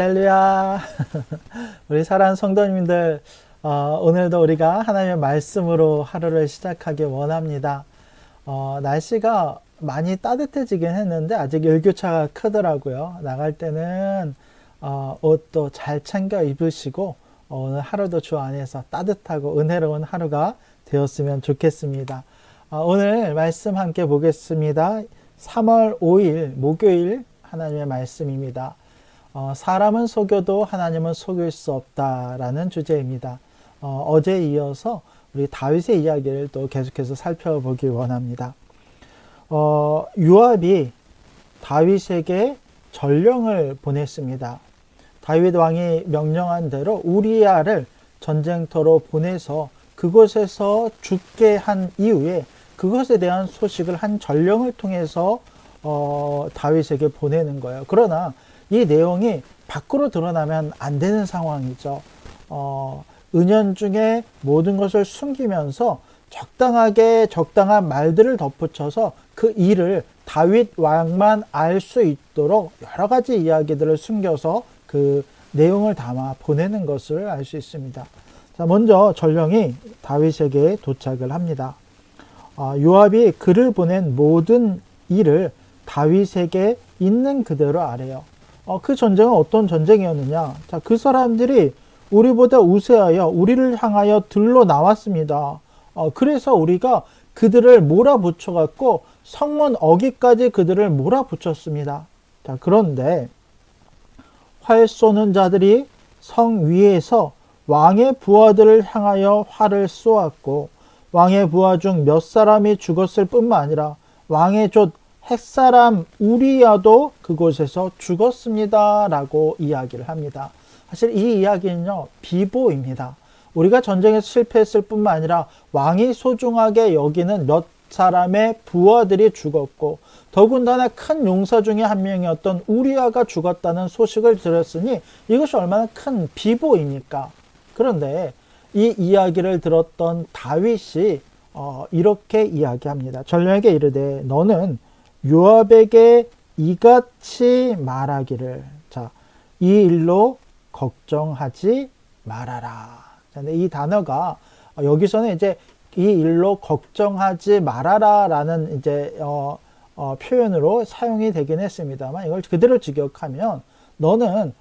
할렐루야. 우리 사랑하는 성도님들, 오늘도 우리가 하나님의 말씀으로 하루를 시작하기 원합니다. 날씨가 많이 따뜻해지긴 했는데 아직 일교차가 크더라고요. 나갈 때는 옷도 잘 챙겨 입으시고 오늘 하루도 주 안에서 따뜻하고 은혜로운 하루가 되었으면 좋겠습니다. 오늘 말씀 함께 보겠습니다. 3월 5일 목요일 하나님의 말씀입니다. 사람은 속여도 하나님은 속일 수 없다라는 주제입니다. 어제에 이어서 우리 다윗의 이야기를 또 계속해서 살펴보기 원합니다. 요압이 다윗에게 전령을 보냈습니다. 다윗 왕이 명령한 대로 우리야를 전쟁터로 보내서 그곳에서 죽게 한 이후에 그것에 대한 소식을 한 전령을 통해서 다윗에게 보내는 거예요. 그러나 이 내용이 밖으로 드러나면 안 되는 상황이죠. 은연중에 모든 것을 숨기면서 적당한 말들을 덧붙여서 그 일을 다윗 왕만 알 수 있도록 여러 가지 이야기들을 숨겨서 그 내용을 담아 보내는 것을 알 수 있습니다. 자, 먼저 전령이 다윗에게 도착을 합니다. 요압이 그를 보낸 모든 일을 다윗에게 있는 그대로 아래요. 그 전쟁은 어떤 전쟁이었느냐? 자, 그 사람들이 우리보다 우세하여 우리를 향하여 들러 나왔습니다. 그래서 우리가 그들을 몰아붙여 갖고 성문 어귀까지 그들을 몰아붙였습니다. 자, 그런데 활 쏘는 자들이 성 위에서 왕의 부하들을 향하여 활을 쏘았고 왕의 부하 중 몇 사람이 죽었을 뿐만 아니라 왕의 족 햇사람 우리야도 그곳에서 죽었습니다 라고 이야기를 합니다. 사실 이 이야기는요, 비보입니다. 우리가 전쟁에서 실패했을 뿐만 아니라 왕이 소중하게 여기는 몇 사람의 부하들이 죽었고 더군다나 큰 용사 중에 한 명이었던 우리야가 죽었다는 소식을 들었으니 이것이 얼마나 큰 비보입니까? 그런데 이 이야기를 들었던 다윗이 이렇게 이야기합니다. 전령에게 이르되 너는 요압에게 이같이 말하기를, 자, 이 일로 걱정하지 말아라. 자, 이 단어가 여기서는 이제 이 일로 걱정하지 말아라라는 이제 표현으로 사용이 되긴 했습니다만 이걸 그대로 직역하면 너는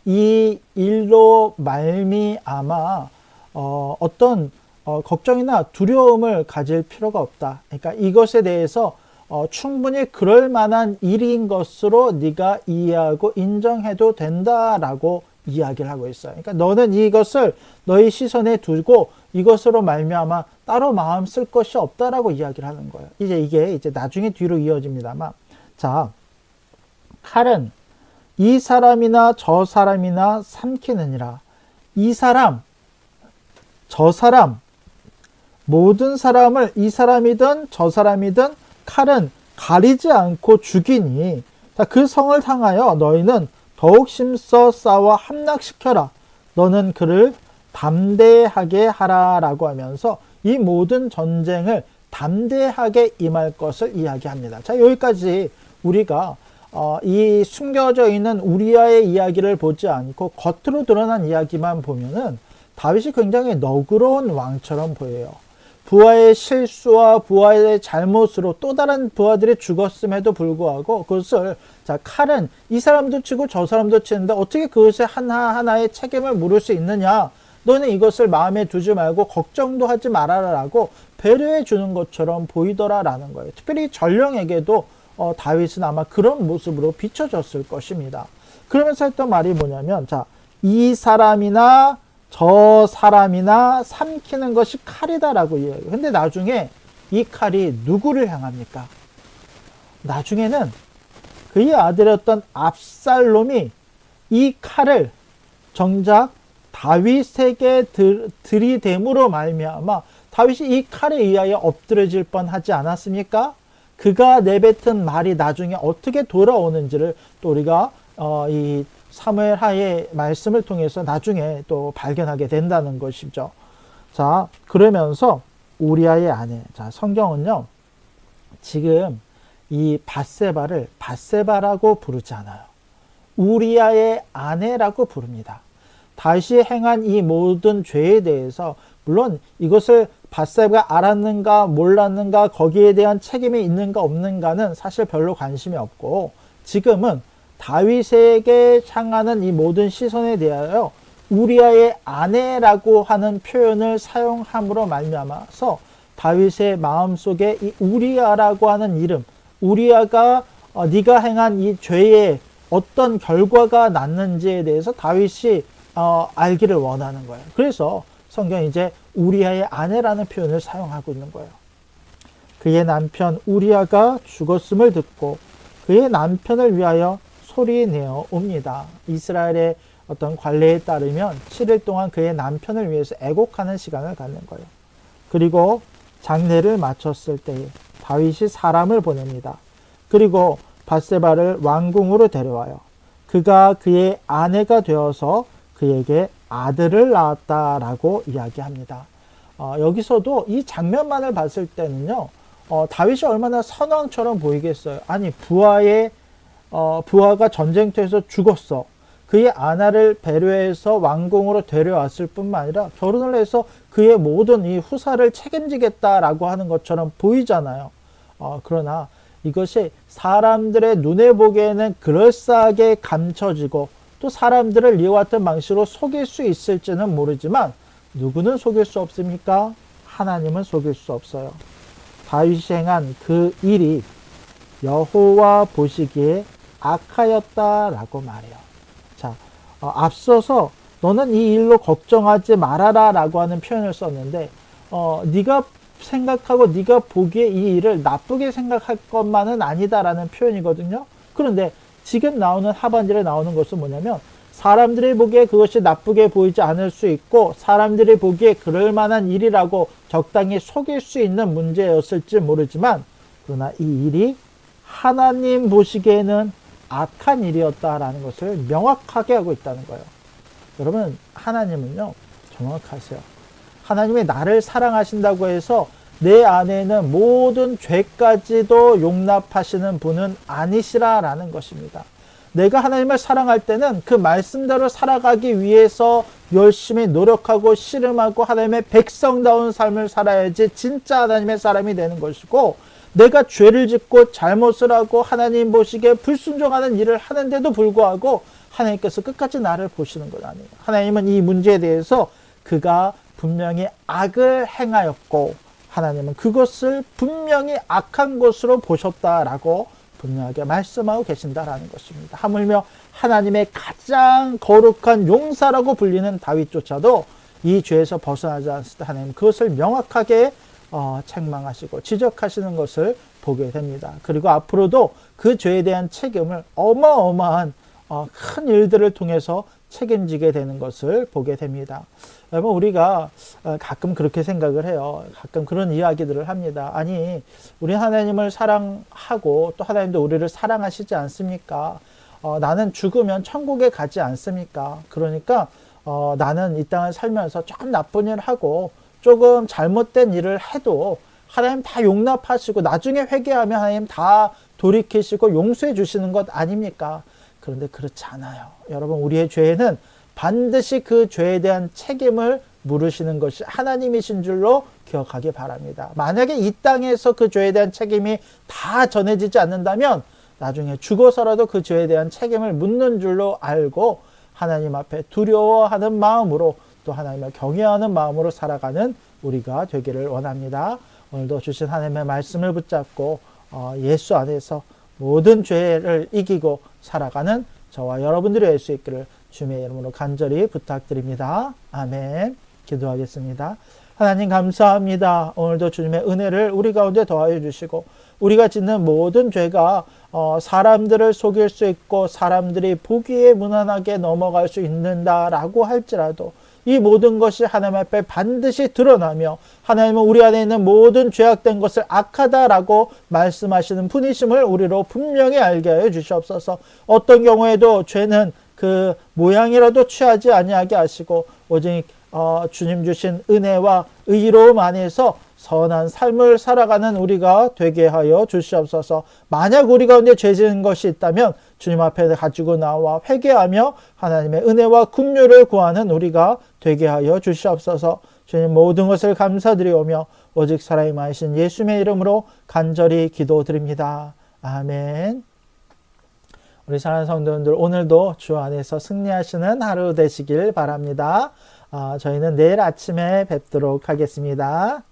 이 일로 말미암아 어떤 걱정이나 두려움을 가질 필요가 없다. 그러니까 이것에 대해서 충분히 그럴 만한 일인 것으로 네가 이해하고 인정해도 된다라고 이야기를 하고 있어요. 그러니까 너는 이것을 너희 시선에 두고 이것으로 말미암아 따로 마음 쓸 것이 없다라고 이야기를 하는 거예요. 이게 나중에 뒤로 이어집니다만, 자, 칼은 이 사람이나 저 사람이나 삼키느니라. 이 사람, 저 사람, 모든 사람을 이 사람이든 저 사람이든 칼은 가리지 않고 죽이니 그 성을 향하여 너희는 더욱 힘써 싸워 함락시켜라. 너는 그를 담대하게 하라라고 하면서 이 모든 전쟁을 담대하게 임할 것을 이야기합니다. 자, 여기까지 우리가 이 숨겨져 있는 우리야의 이야기를 보지 않고 겉으로 드러난 이야기만 보면은 다윗이 굉장히 너그러운 왕처럼 보여요. 부하의 실수와 부하의 잘못으로 또 다른 부하들이 죽었음에도 불구하고 그것을, 자, 칼은 이 사람도 치고 저 사람도 치는데 어떻게 그것에 하나하나의 책임을 물을 수 있느냐? 너는 이것을 마음에 두지 말고 걱정도 하지 말아라라고 배려해 주는 것처럼 보이더라라는 거예요. 특별히 전령에게도 다윗은 아마 그런 모습으로 비춰졌을 것입니다. 그러면서 했던 말이 뭐냐면, 자, 이 사람이나 저 사람이나 삼키는 것이 칼이다라고 이야기해요. 근데 나중에 이 칼이 누구를 향합니까? 나중에는 그의 아들이었던 압살롬이 이 칼을 정작 다윗에게 들이댐으로 말미암아 다윗이 이 칼에 의하여 엎드려질 뻔하지 않았습니까? 그가 내뱉은 말이 나중에 어떻게 돌아오는지를 또 우리가 이 사무엘 하의 말씀을 통해서 나중에 또 발견하게 된다는 것이죠. 자, 그러면서 우리아의 아내, 자, 성경은요 지금 이 밧세바를 밧세바라고 부르지 않아요. 우리아의 아내라고 부릅니다. 다윗이 행한 이 모든 죄에 대해서 물론 이것을 밧세바가 알았는가 몰랐는가 거기에 대한 책임이 있는가 없는가는 사실 별로 관심이 없고 지금은 다윗에게 향하는 이 모든 시선에 대하여 우리아의 아내라고 하는 표현을 사용함으로 말미암아서 다윗의 마음속에 이 우리아라고 하는 이름, 우리아가 네가 행한 이 죄에 어떤 결과가 났는지에 대해서 다윗이 알기를 원하는 거예요. 그래서 성경이 이제 우리아의 아내라는 표현을 사용하고 있는 거예요. 그의 남편 우리아가 죽었음을 듣고 그의 남편을 위하여 소리내어 옵니다. 이스라엘의 어떤 관례에 따르면 7일 동안 그의 남편을 위해서 애곡하는 시간을 갖는 거예요. 그리고 장례를 마쳤을 때에 다윗이 사람을 보냅니다. 그리고 밧세바를 왕궁으로 데려와요. 그가 그의 아내가 되어서 그에게 아들을 낳았다라고 이야기합니다. 여기서도 이 장면만을 봤을 때는요, 다윗이 얼마나 선왕처럼 보이겠어요. 아니 부하가 전쟁터에서 죽었어. 그의 아내를 배려해서 왕궁으로 데려왔을 뿐만 아니라 결혼을 해서 그의 모든 이 후사를 책임지겠다라고 하는 것처럼 보이잖아요. 그러나 이것이 사람들의 눈에 보기에는 그럴싸하게 감춰지고 또 사람들을 이와 같은 방식으로 속일 수 있을지는 모르지만 누구는 속일 수 없습니까? 하나님은 속일 수 없어요. 다윗이 행한 그 일이 여호와 보시기에 악하였다라고 말해요. 자, 앞서서 너는 이 일로 걱정하지 말아라 라고 하는 표현을 썼는데 네가 생각하고 네가 보기에 이 일을 나쁘게 생각할 것만은 아니다라는 표현이거든요. 그런데 지금 나오는 하반절에 나오는 것은 뭐냐면 사람들이 보기에 그것이 나쁘게 보이지 않을 수 있고 사람들이 보기에 그럴 만한 일이라고 적당히 속일 수 있는 문제였을지 모르지만 그러나 이 일이 하나님 보시기에는 악한 일이었다라는 것을 명확하게 하고 있다는 거예요. 여러분, 하나님은요 정확하세요. 하나님이 나를 사랑하신다고 해서 내 안에는 모든 죄까지도 용납하시는 분은 아니시라라는 것입니다. 내가 하나님을 사랑할 때는 그 말씀대로 살아가기 위해서 열심히 노력하고 씨름하고 하나님의 백성다운 삶을 살아야지 진짜 하나님의 사람이 되는 것이고, 내가 죄를 짓고 잘못을 하고 하나님 보시기에 불순종하는 일을 하는데도 불구하고 하나님께서 끝까지 나를 보시는 것 아니에요. 하나님은 이 문제에 대해서 그가 분명히 악을 행하였고 하나님은 그것을 분명히 악한 것으로 보셨다라고 분명하게 말씀하고 계신다라는 것입니다. 하물며 하나님의 가장 거룩한 용사라고 불리는 다윗조차도 이 죄에서 벗어나지 않았을 때 하나님 그것을 명확하게 책망하시고 지적하시는 것을 보게 됩니다. 그리고 앞으로도 그 죄에 대한 책임을 어마어마한 큰 일들을 통해서 책임지게 되는 것을 보게 됩니다. 여러분, 우리가 가끔 그렇게 생각을 해요. 가끔 그런 이야기들을 합니다. 아니, 우리 하나님을 사랑하고 또 하나님도 우리를 사랑하시지 않습니까? 나는 죽으면 천국에 가지 않습니까? 그러니까 나는 이 땅을 살면서 조금 나쁜 일을 하고 조금 잘못된 일을 해도 하나님 다 용납하시고 나중에 회개하면 하나님 다 돌이키시고 용서해 주시는 것 아닙니까? 그런데 그렇지 않아요. 여러분, 우리의 죄는 반드시 그 죄에 대한 책임을 물으시는 것이 하나님이신 줄로 기억하기 바랍니다. 만약에 이 땅에서 그 죄에 대한 책임이 다 전해지지 않는다면 나중에 죽어서라도 그 죄에 대한 책임을 묻는 줄로 알고 하나님 앞에 두려워하는 마음으로 또 하나님을 경외하는 마음으로 살아가는 우리가 되기를 원합니다. 오늘도 주신 하나님의 말씀을 붙잡고 예수 안에서 모든 죄를 이기고 살아가는 저와 여러분들이 될 수 있기를 주님의 이름으로 간절히 부탁드립니다. 아멘. 기도하겠습니다. 하나님 감사합니다. 오늘도 주님의 은혜를 우리 가운데 더하여 주시고 우리가 짓는 모든 죄가 사람들을 속일 수 있고 사람들이 보기에 무난하게 넘어갈 수 있는다라고 할지라도 이 모든 것이 하나님 앞에 반드시 드러나며 하나님은 우리 안에 있는 모든 죄악된 것을 악하다라고 말씀하시는 분이심을 우리로 분명히 알게 하여 주시옵소서. 어떤 경우에도 죄는 그 모양이라도 취하지 아니하게 하시고 오직 주님 주신 은혜와 의로움 안에서 선한 삶을 살아가는 우리가 되게 하여 주시옵소서. 만약 우리 가운데 죄 지은 것이 있다면 주님 앞에 가지고 나와 회개하며 하나님의 은혜와 긍휼을 구하는 우리가 되게 하여 주시옵소서. 주님 모든 것을 감사드리오며 오직 사랑이 많으신 예수님의 이름으로 간절히 기도드립니다. 아멘. 우리 사랑하는 성도님들, 오늘도 주 안에서 승리하시는 하루 되시길 바랍니다. 저희는 내일 아침에 뵙도록 하겠습니다.